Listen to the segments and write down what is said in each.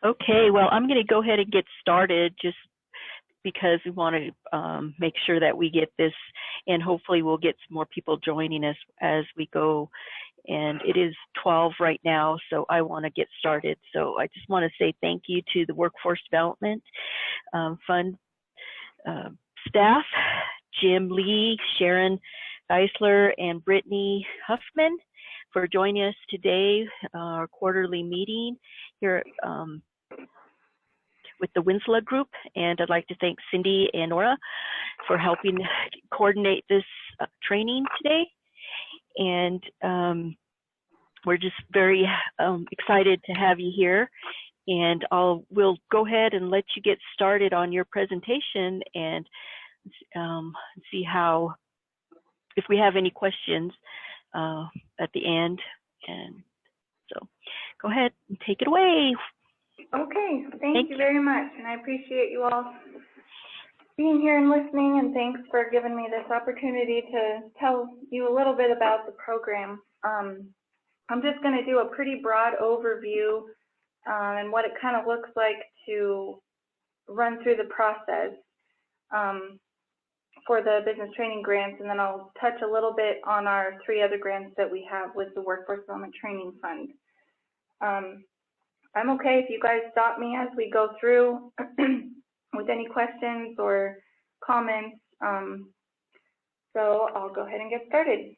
Okay, well, I'm going to go ahead and get started just because we want to make sure that we get this, and hopefully we'll get some more people joining us as we go. And it is 12 right now, so I want to get started. So I just want to say thank you to the Workforce Development Fund staff, Jim Lee, Sharon Geisler, and Brittany Huffman for joining us today, our quarterly meeting here with the WYNSLA group. And I'd like to thank Cindy and Nora for helping coordinate this training today. And we're just very excited to have you here. And we'll go ahead and let you get started on your presentation and see if we have any questions at the end. And so go ahead and take it away. Okay, thank you very much, and I appreciate you all being here and listening, and thanks for giving me this opportunity to tell you a little bit about the program. I'm just going to do a pretty broad overview and what it kind of looks like to run through the process for the business training grants, and then I'll touch a little bit on our 3 other grants that we have with the Workforce Development Training Fund. I'm okay if you guys stop me as we go through with any questions or comments. So I'll go ahead and get started.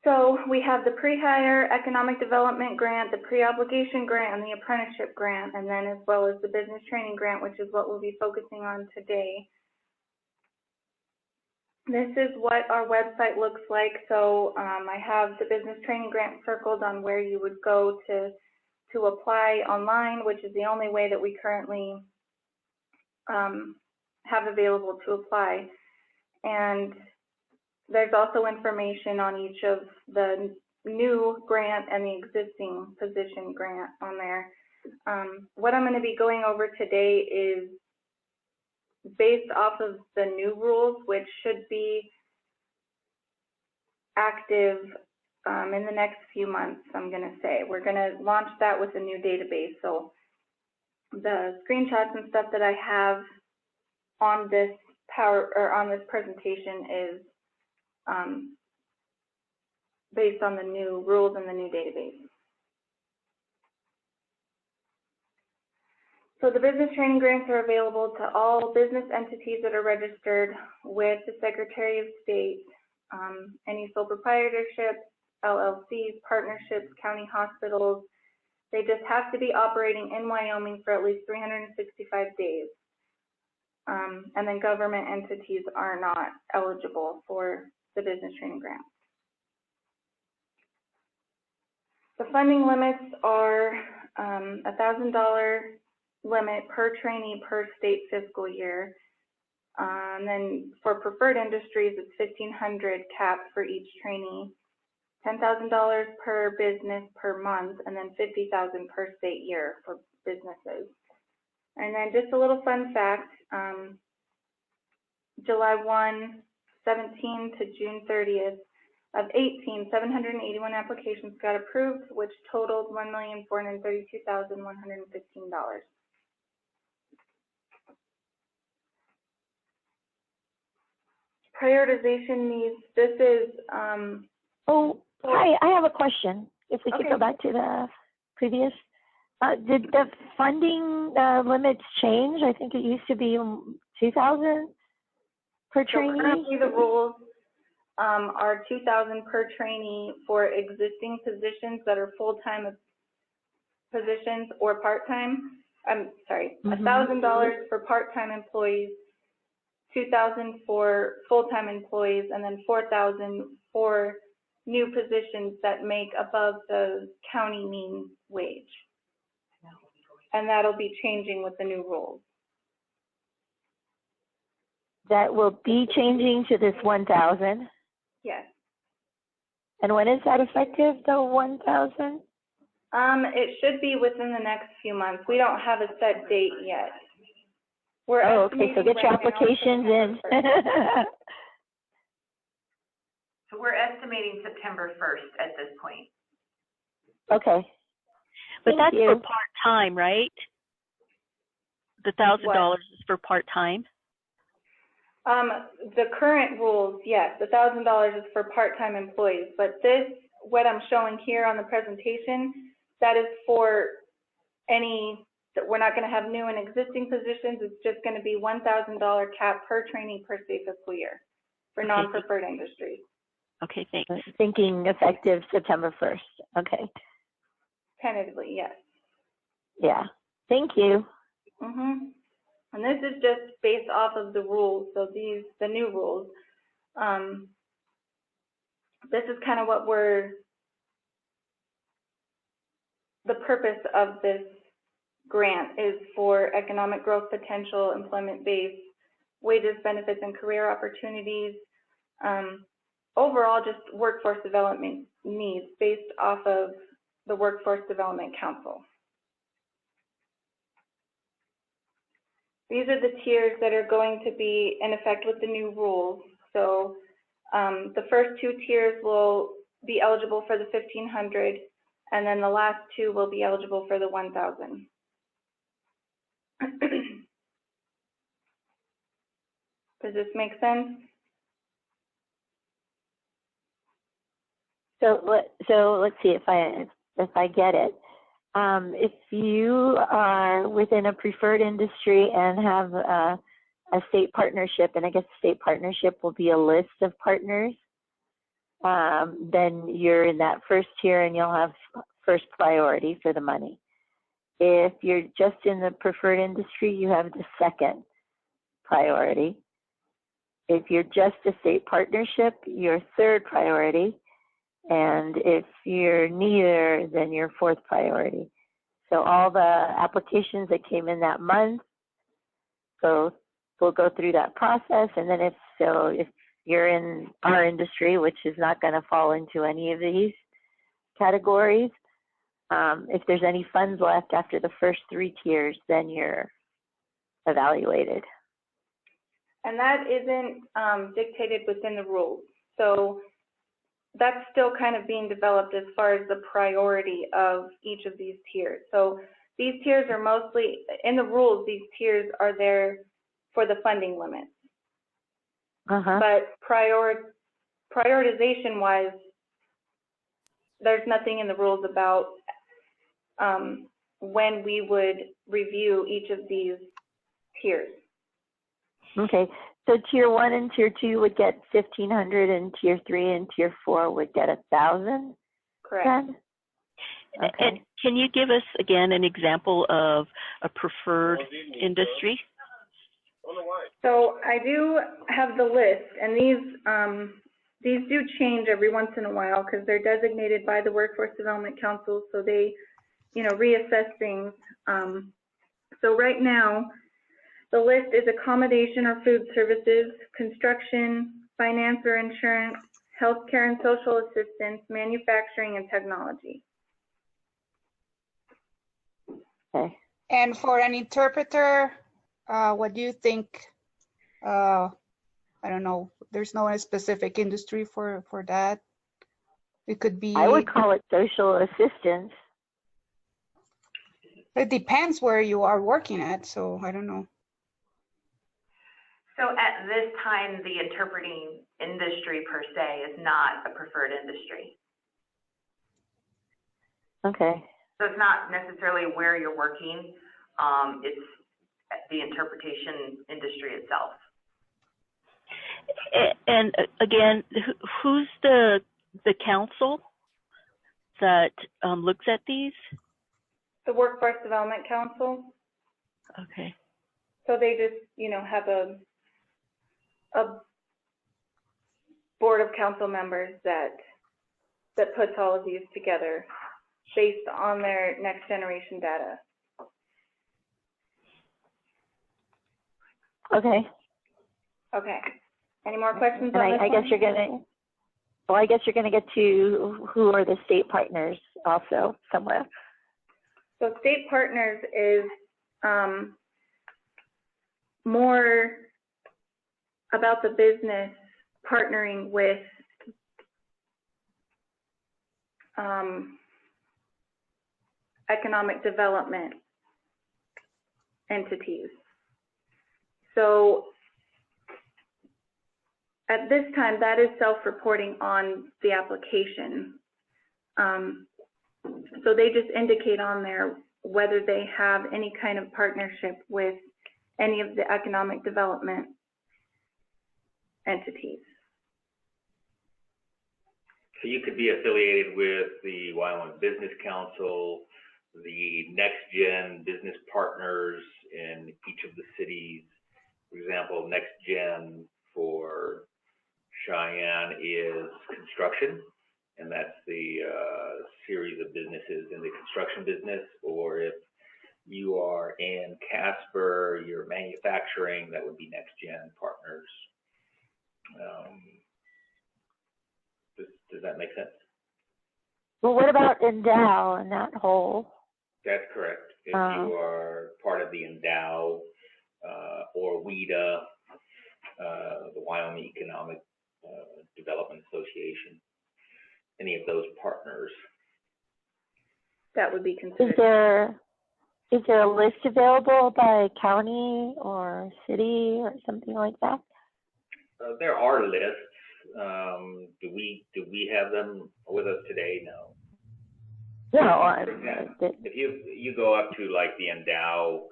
So we have the pre-hire economic development grant, the pre-obligation grant, and the apprenticeship grant, and then as well as the business training grant, which is what we'll be focusing on today. This is what our website looks like. So I have the business training grant circled on where you would go to apply online, which is the only way that we currently have available to apply. And there's also information on each of the new grant and the existing position grant on there. What I'm going to be going over today is based off of the new rules, which should be active in the next few months, I'm going to say. We're going to launch that with a new database. So the screenshots and stuff that I have on this presentation is based on the new rules and the new database. So the business training grants are available to all business entities that are registered with the Secretary of State, any sole proprietorships, LLCs, partnerships, county hospitals. They just have to be operating in Wyoming for at least 365 days. And then government entities are not eligible for the business training grant. The funding limits are $1,000 limit per trainee per state fiscal year. And then for preferred industries, it's $1,500 cap for each trainee, $10,000 per business per month, and then $50,000 per state year for businesses. And then just a little fun fact, July 1, 17 to June 30th of 18, 781 applications got approved, which totaled $1,432,115. Prioritization needs, this is... Hi, I have a question. If we could go back to the previous. Did the funding limits change? I think it used to be $2,000 per trainee. So currently the rules are $2,000 per trainee for existing positions that are full-time positions or part-time. I'm sorry, $1,000 for part-time employees, $2,000 for full-time employees, and then $4,000 for new positions that make above the county mean wage. And that'll be changing with the new rules. That will be changing to this 1,000? Yes. And when is that effective, the 1,000? It should be within the next few months. We don't have a set date yet. Okay, so get your applications in. So we're estimating September 1st at this point. Okay. But Thank that's you. for part-time, right? The $1,000 is for part-time? The current rules, yes, the $1,000 is for part-time employees, but this, what I'm showing here on the presentation, that is for any, we're not going to have new and existing positions. It's just going to be $1,000 cap per trainee per state fiscal year for non-preferred industries. Okay, thanks. Thinking effective September 1st. Okay. Tentatively, yes. Yeah. Thank you. And this is just based off of the rules. So these, the new rules. This is kind of what the purpose of this grant is for economic growth potential, employment-based, wages, benefits, and career opportunities. Overall, just workforce development needs based off of the Workforce Development Council. These are the tiers that are going to be in effect with the new rules. So the first two tiers will be eligible for the $1,500, and then the last two will be eligible for the $1,000. Does this make sense? So let's see if I get it. If you are within a preferred industry and have a state partnership, and I guess state partnership will be a list of partners, then you're in that first tier and you'll have first priority for the money. If you're just in the preferred industry, you have the second priority. If you're just a state partnership, you're third priority. And if you're neither, then you're fourth priority. So all the applications that came in that month, we'll go through that process. And then if you're in our industry, which is not going to fall into any of these categories, if there's any funds left after the first three tiers, then you're evaluated. And that isn't dictated within the rules. So that's still kind of being developed as far as the priority of each of these tiers. So these tiers are mostly, in the rules, these tiers are there for the funding limits. But prioritization-wise, there's nothing in the rules about when we would review each of these tiers. Okay, so tier 1 and tier 2 would get $1,500, and tier 3 and tier 4 would get $1,000. Correct. Okay. And can you give us again an example of a preferred industry? So I do have the list, and these do change every once in a while because they're designated by the Workforce Development Council, so they, reassess things. So right now, the list is accommodation or food services, construction, finance or insurance, healthcare and social assistance, manufacturing, and technology. Okay. And for an interpreter, what do you think? I don't know. There's no specific industry for that. It could be. I would call it social assistance. It depends where you are working at, so I don't know. So at this time, the interpreting industry per se is not a preferred industry. Okay. So it's not necessarily where you're working, it's the interpretation industry itself. And again, who's the council that looks at these? The Workforce Development Council. Okay. So they just, have a board of council members that puts all of these together based on their next generation data. Okay. Okay. Any more questions And on this I guess you're gonna get to who are the state partners also somewhere. So state partners is more about the business partnering with economic development entities. So at this time, that is self-reporting on the application. So they just indicate on there whether they have any kind of partnership with any of the economic development entities. So you could be affiliated with the Wyoming Business Council, the Next Gen Business Partners in each of the cities. For example, Next Gen for Cheyenne is construction, and that's the series of businesses in the construction business. Or if you are in Casper, you're manufacturing, that would be Next Gen Partners. Does that make sense? Well, what about Endow and that whole? That's correct. If you are part of the Endow or WDA, the Wyoming Economic Development Association, any of those partners. That would be considered. Is there a list available by county or city or something like that? There are lists. Do we have them with us today? No. No. If you go up to like the Endow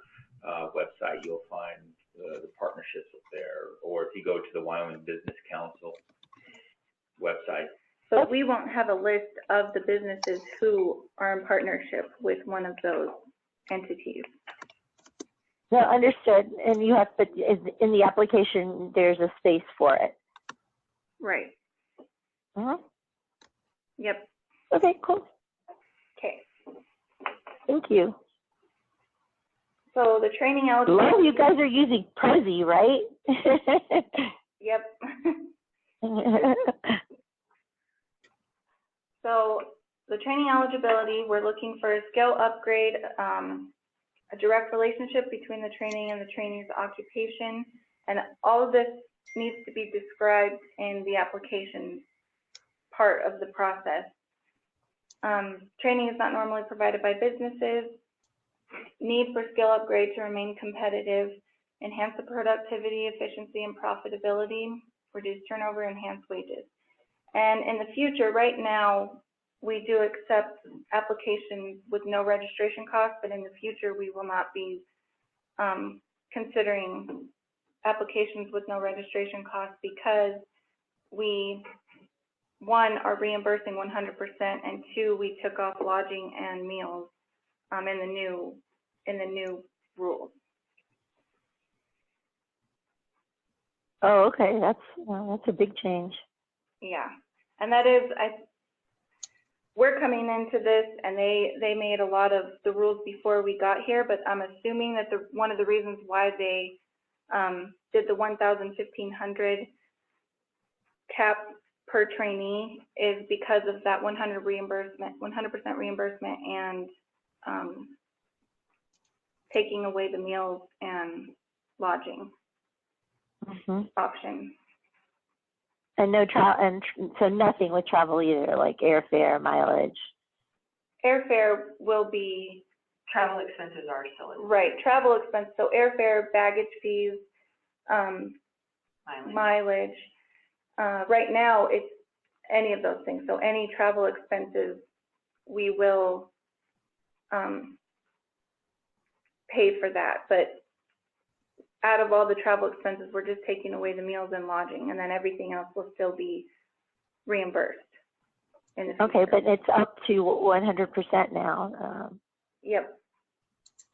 website, you'll find the partnerships up there. Or if you go to the Wyoming Business Council website. So we won't have a list of the businesses who are in partnership with one of those entities. No, understood. And you have, but in the application, there's a space for it. Right. Yep. Okay, cool. Okay. Thank you. So the training eligibility. Well, you guys are using Prezi, right? Yep. So the training eligibility, we're looking for a skill upgrade, a direct relationship between the training and the trainee's occupation, and all of this needs to be described in the application part of the process. Training is not normally provided by businesses. Need for skill upgrade to remain competitive, enhance the productivity, efficiency, and profitability, reduce turnover, enhance wages. And in the future, right now, we do accept applications with no registration cost, but in the future, we will not be considering applications with no registration cost because we, one, are reimbursing 100%, and two, we took off lodging and meals in the new rules. Oh, okay. That's a big change. Yeah, and that is, we're coming into this, and they made a lot of the rules before we got here, but I'm assuming that one of the reasons why they did the 1,500 cap per trainee is because of that 100% reimbursement, and taking away the meals and lodging option. And no travel, and so nothing with travel either, like airfare, mileage. Airfare will be. Travel expenses are still in. Right, travel expense, so airfare, baggage fees, mileage. Right now, it's any of those things. So any travel expenses, we will pay for that. But out of all the travel expenses, we're just taking away the meals and lodging, and then everything else will still be reimbursed in the future. Okay, but it's up to 100% now. Yep.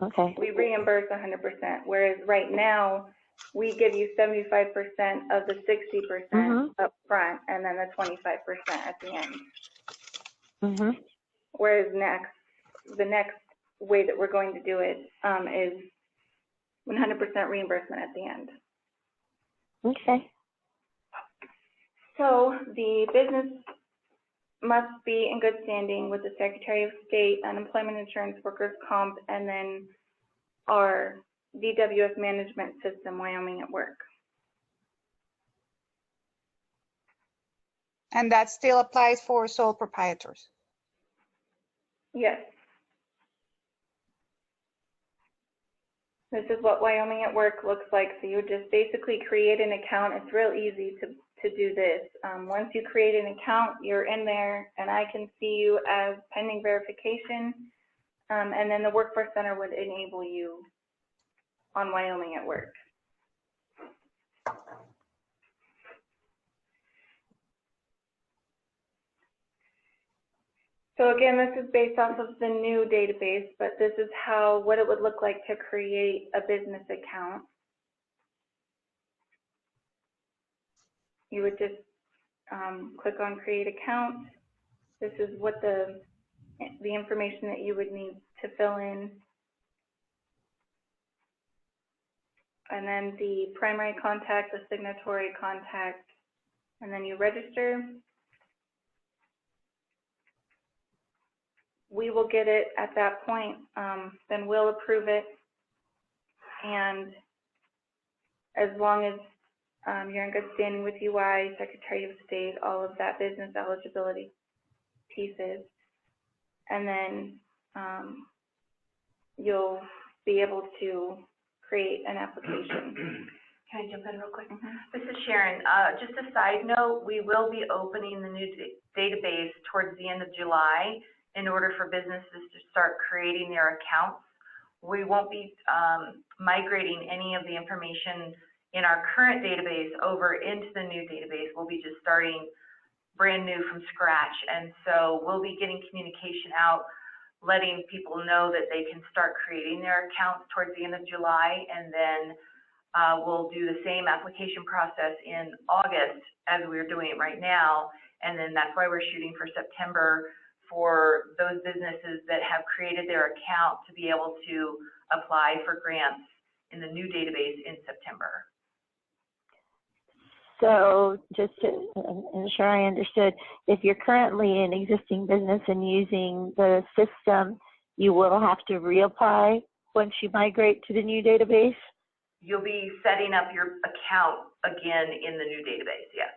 Okay. We reimburse 100%, whereas right now we give you 75% of the 60% up front, and then the 25% at the end. Whereas the next way that we're going to do it is 100% reimbursement at the end. Okay. So the business must be in good standing with the Secretary of State, Unemployment Insurance, Workers' Comp, and then our DWS management system, Wyoming at Work. And that still applies for sole proprietors. Yes. This is what Wyoming at Work looks like. So you would just basically create an account. It's real easy to do this. Once you create an account, you're in there and I can see you as pending verification. And then the Workforce Center would enable you on Wyoming at Work. So again, this is based off of the new database, but this is what it would look like to create a business account. You would just click on Create Account. This is what the information that you would need to fill in. And then the primary contact, the signatory contact, and then you register. We will get it at that point, then we'll approve it. And as long as you're in good standing with UI, Secretary of State, all of that business eligibility pieces, and then you'll be able to create an application. Can I jump in real quick? This is Sharon. Just a side note, we will be opening the new database towards the end of July in order for businesses to start creating their accounts. We won't be migrating any of the information in our current database over into the new database. We'll be just starting brand new from scratch. And so we'll be getting communication out, letting people know that they can start creating their accounts towards the end of July. And then we'll do the same application process in August as we're doing it right now. And then that's why we're shooting for September, for those businesses that have created their account to be able to apply for grants in the new database in September. So just to ensure I understood, if you're currently an existing business and using the system, you will have to reapply once you migrate to the new database? You'll be setting up your account again in the new database, yes.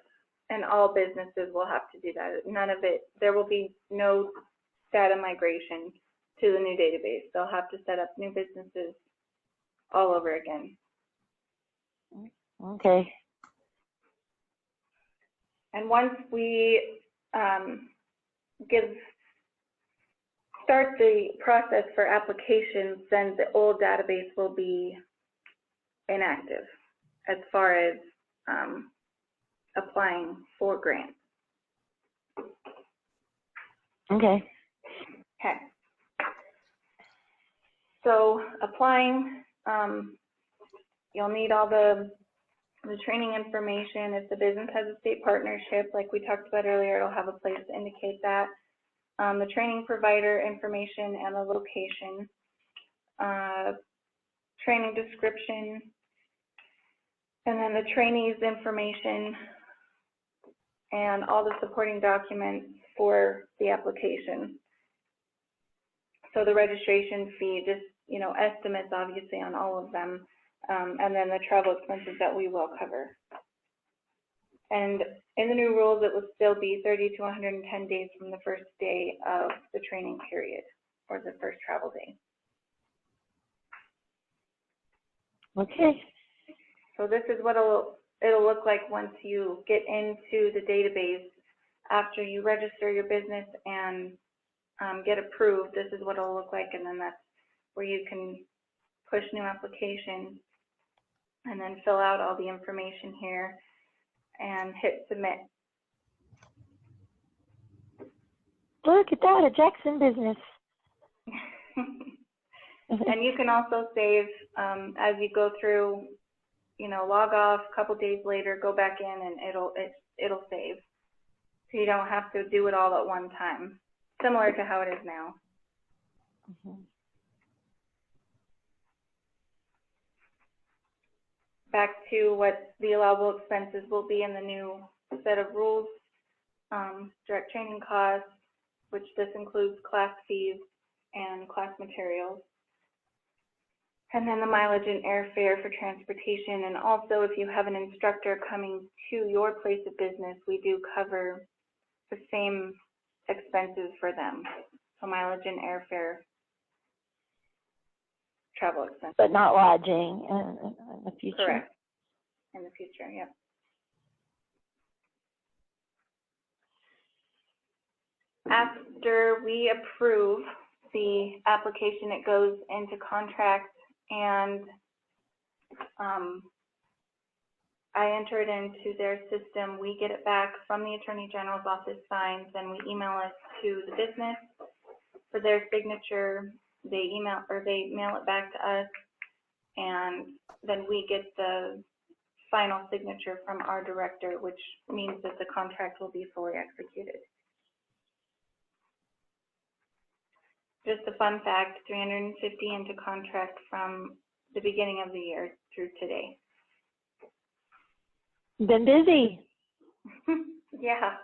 And all businesses will have to do that. None of it, there will be no data migration to the new database. They'll have to set up new businesses all over again. Okay. And once we start the process for applications, then the old database will be inactive as far as applying for grants. Okay. Okay. So applying, you'll need all the training information. If the business has a state partnership, like we talked about earlier, it'll have a place to indicate that. The training provider information and the location, training description, and then the trainees information, and all the supporting documents for the application. So the registration fee, just, estimates obviously on all of them, and then the travel expenses that we will cover. And in the new rules, it will still be 30 to 110 days from the first day of the training period, or the first travel day. Okay. So this is what it'll look like once you get into the database. After you register your business and get approved, this is what it'll look like, and then that's where you can push new application and then fill out all the information here and hit submit. Look at that, a Jackson business. And you can also save as you go through, log off a couple days later, go back in, and it'll save. So you don't have to do it all at one time, similar to how it is now. Mm-hmm. Back to what the allowable expenses will be in the new set of rules. Direct training costs, which this includes class fees and class materials. And then the mileage and airfare for transportation. And also, if you have an instructor coming to your place of business, we do cover the same expenses for them. So mileage and airfare, travel expenses. But not lodging in the future. Correct. In the future, yep. After we approve the application, it goes into contract, and I enter it into their system. We get it back from the Attorney General's office, signs, and we email it to the business for their signature. They mail it back to us, and then we get the final signature from our director, which means that the contract will be fully executed. Just a fun fact, 350 into contract from the beginning of the year through today. Been busy. Yeah.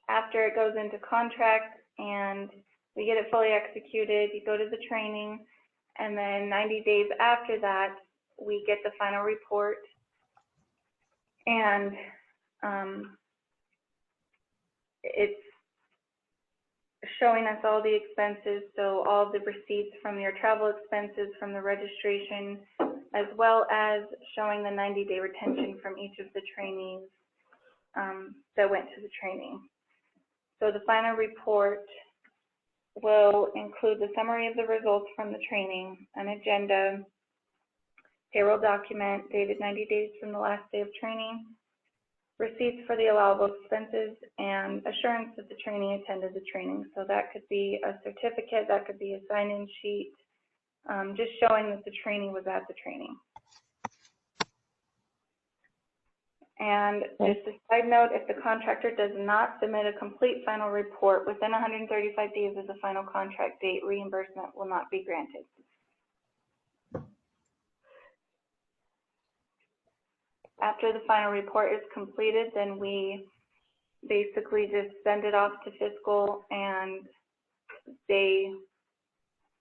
After it goes into contract and we get it fully executed, you go to the training, and then 90 days after that, we get the final report, and it's showing us all the expenses, so all the receipts from your travel expenses, from the registration, as well as showing the 90-day retention from each of the trainees that went to the training. So the final report will include the summary of the results from the training, an agenda, payroll document dated 90 days from the last day of training, receipts for the allowable expenses, and assurance that the trainee attended the training. So that could be a certificate, that could be a sign-in sheet, just showing that the trainee was at the training. And just a side note, if the contractor does not submit a complete final report within 135 days of the final contract date, reimbursement will not be granted. After the final report is completed, then we basically just send it off to fiscal, and they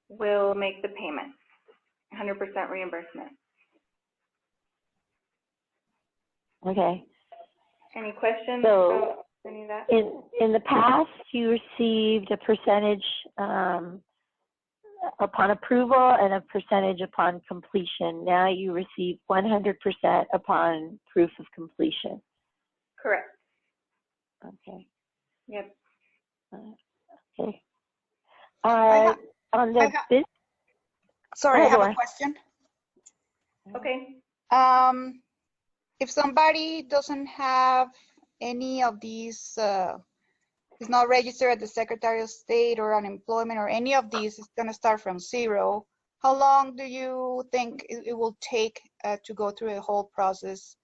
will make the payment, 100% reimbursement. Okay. Any questions So, about any of that? in the past, you received a percentage upon approval and a percentage upon completion. Now you receive 100% upon proof of completion. Correct. Okay. Yep. Okay. I On the Sorry, I have Laura. a question. Okay. If somebody doesn't have any of these, is not registered at the Secretary of State or unemployment or any of these, it's going to start from zero. How long do you think it will take to go through the whole process?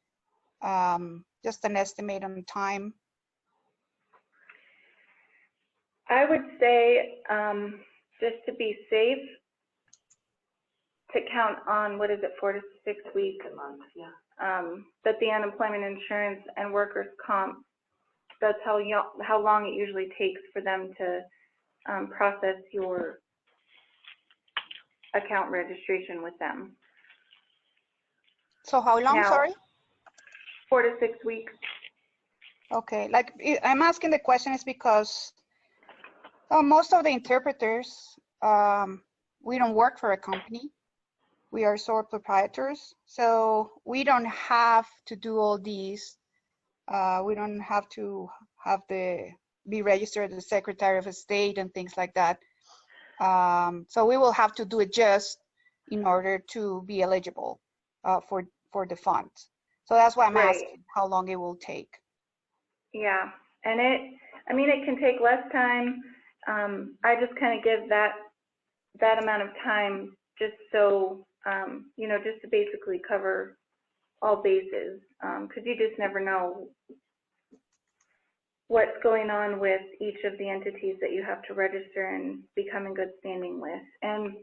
Just an estimate on time. I would say, just to be safe, to count on, what is it, 4 to 6 weeks? A month, yeah. That the unemployment insurance and workers' comp, that's how long it usually takes for them to process your account registration with them. So how long, Now, sorry? 4 to 6 weeks. Okay, like I'm asking the question is because most of the interpreters, we don't work for a company. We are sole proprietors, so we don't have to do all these. We don't have to be registered as the Secretary of State and things like that. So we will have to do it just in order to be eligible for the funds. So that's why I'm asking how long it will take. Yeah, and it can take less time. I just kind of give that amount of time just so, just to basically cover all bases, because you just never know what's going on with each of the entities that you have to register and become in good standing with. And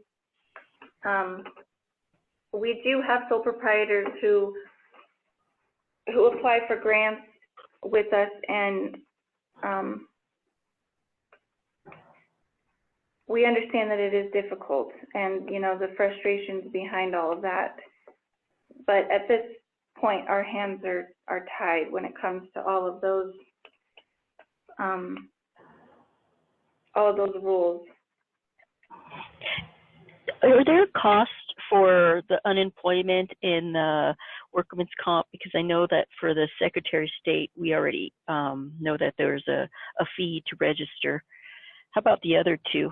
we do have sole proprietors who apply for grants with us, and we understand that it is difficult, and the frustrations behind all of that. But at this point, our hands are tied when it comes to all of those all of those rules. Are there costs for the unemployment in the workman's comp? Because I know that for the Secretary of State, we already know that there's a fee to register. How about the other two?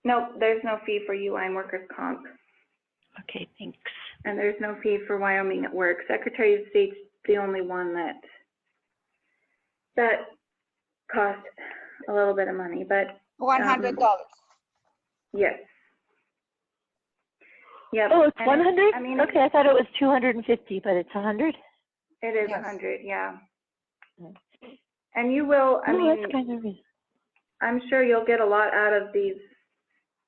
Nope, there's no fee for UI and workers' comp. Okay, thanks. And there's no fee for Wyoming at Work. Secretary of State's the only one that costs a little bit of money, but $100. yes. Yep. Oh, it's And 100? I mean, Okay, I thought it was 250, but it's 100? it is Yes. 100, yeah. And you will, I mean, that's kind of reasonable. I'm sure you'll get a lot out of these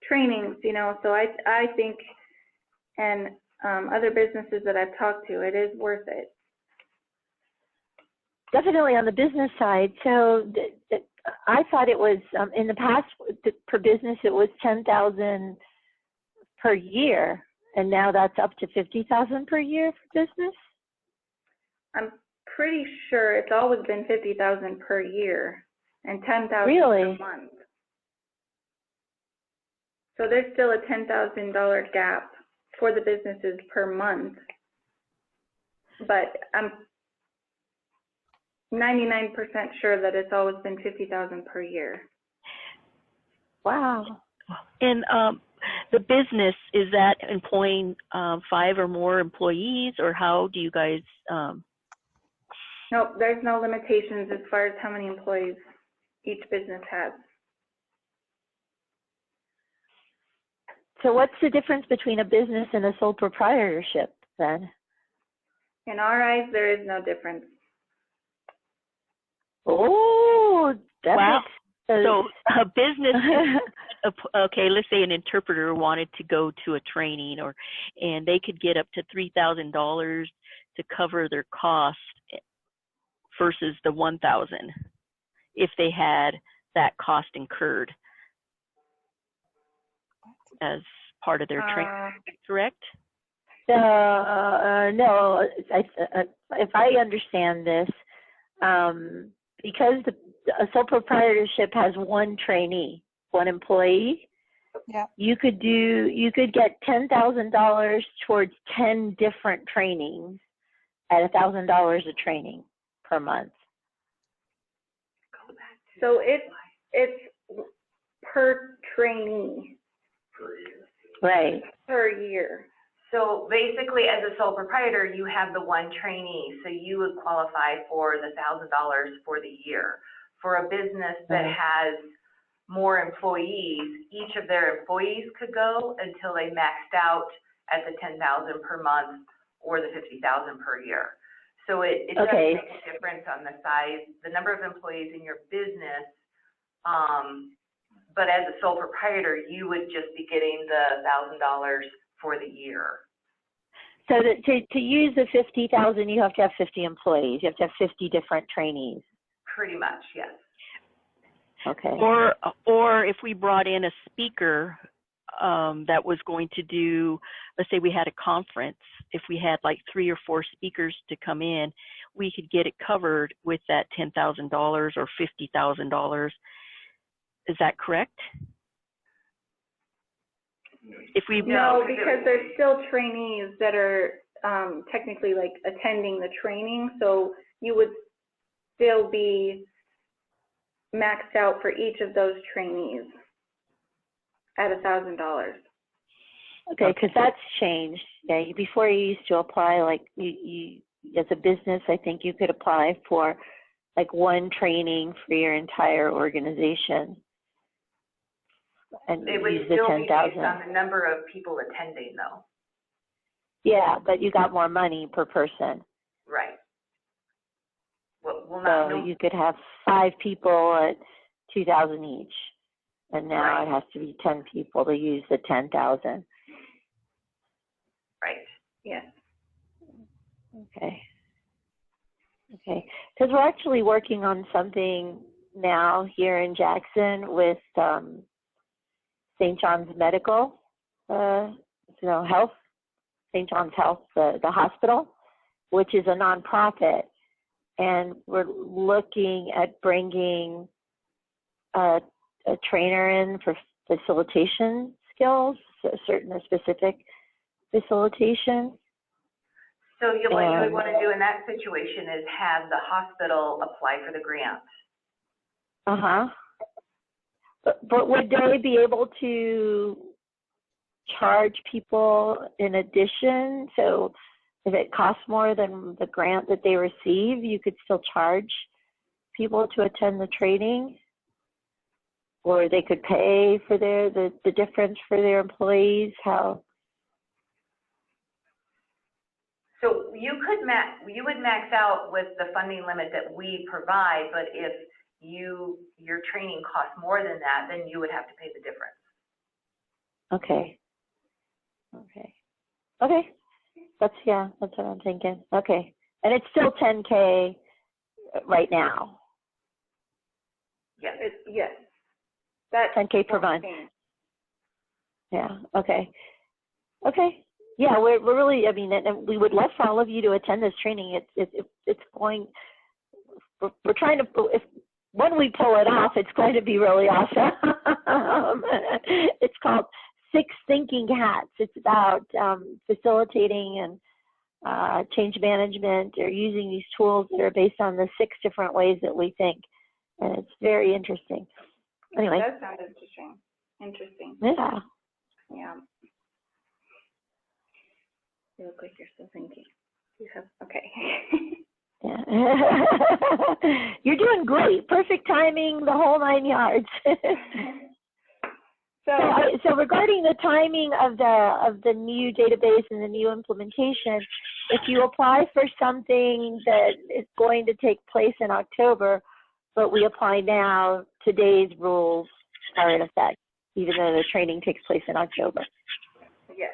trainings, you know, so I think, and other businesses that I've talked to, it is worth it. Definitely on the business side. So I thought it was, in the past, per business, it was $10,000 per year. And now that's up to $50,000 per year for business? I'm pretty sure it's always been $50,000 per year and $10,000 Really? per month. So there's still a $10,000 gap for the businesses per month. But I'm 99% sure that it's always been $50,000 per year. Wow. And the business, is that employing 5 or more employees, or how do you guys? Nope, there's no limitations as far as how many employees each business has. So what's the difference between a business and a sole proprietorship then? In our eyes, there is no difference. Oh, that Wow. makes So a business, okay, let's say an interpreter wanted to go to a training, and they could get up to $3,000 to cover their cost versus the $1,000 if they had that cost incurred as part of their training, correct? no, if I understand this, because a sole proprietorship has one trainee, one employee, Yeah. you could get $10,000 towards 10 different trainings at $1,000 a training per month. So it's per trainee. Right. Per year. So basically, as a sole proprietor, you have the one trainee, so you would qualify for the $1,000 for the year. For a business that has more employees, each of their employees could go until they maxed out at the $10,000 per month or the $50,000 per year. So it does make a difference on the size, the number of employees in your business. But as a sole proprietor, you would just be getting the $1,000 for the year. So to use the 50,000, you have to have 50 employees. You have to have 50 different trainees. Pretty much, yes. Okay. Or if we brought in a speaker that was going to do, let's say we had a conference, if we had like 3 or 4 speakers to come in, we could get it covered with that $10,000 or $50,000. Is that correct? No, because there's still trainees that are technically like attending the training, so you would still be maxed out for each of those trainees at $1,000. Okay, because that's changed. Yeah, before you used to apply, like you as a business, I think you could apply for like one training for your entire organization. And it would use the still be 10,000. based on the number of people attending, though. Yeah, but you got more money per person. Right. Well, So you could have 5 people at $2,000 each, and now it has to be 10 people to use the 10,000. Right. Yes. Okay. Okay, because we're actually working on something now here in Jackson with St. John's Medical, Health, St. John's Health, the hospital, which is a nonprofit. and we're looking at bringing a trainer in for facilitation skills, certain specific facilitation. So what you would want to do in that situation is have the hospital apply for the grant. But would they be able to charge people in addition? So if it costs more than the grant that they receive, you could still charge people to attend the training? Or they could pay for the difference for their employees? How? So you would max out with the funding limit that we provide, but if your training costs more than that, then you would have to pay the difference. Okay. That's what I'm thinking. Okay. And it's still 10K right now. Yes. Yes. That 10K per month. Yeah. Okay. Yeah, we're really, I mean, and we would love for all of you to attend this training. It's going, we're trying to, when we pull it off, it's going to be really awesome. It's called 6 Thinking Hats. It's about facilitating and change management, or using these tools that are based on the 6 different ways that we think. And it's very interesting. Anyway. That sounds interesting. Yeah. Yeah. You look like you're still thinking. Okay. Yeah. You're doing great. Perfect timing, the whole 9 yards. So regarding the timing of the new database and the new implementation, if you apply for something that is going to take place in October, but we apply now, today's rules are in effect, even though the training takes place in October. Yes.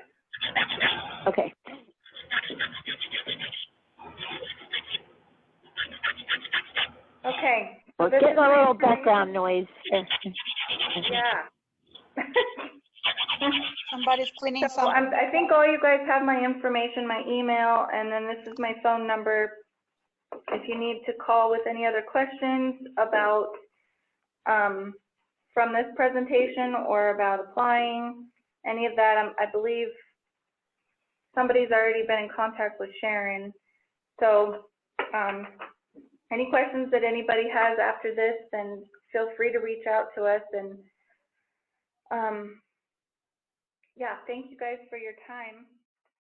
Okay. Okay. We're getting a little background noise. Yeah. Somebody's cleaning So I think all you guys have my information, my email, and then this is my phone number. If you need to call with any other questions about from this presentation or about applying, any of that, I believe somebody's already been in contact with Sharon. So any questions that anybody has after this, then feel free to reach out to us. And yeah, thank you guys for your time.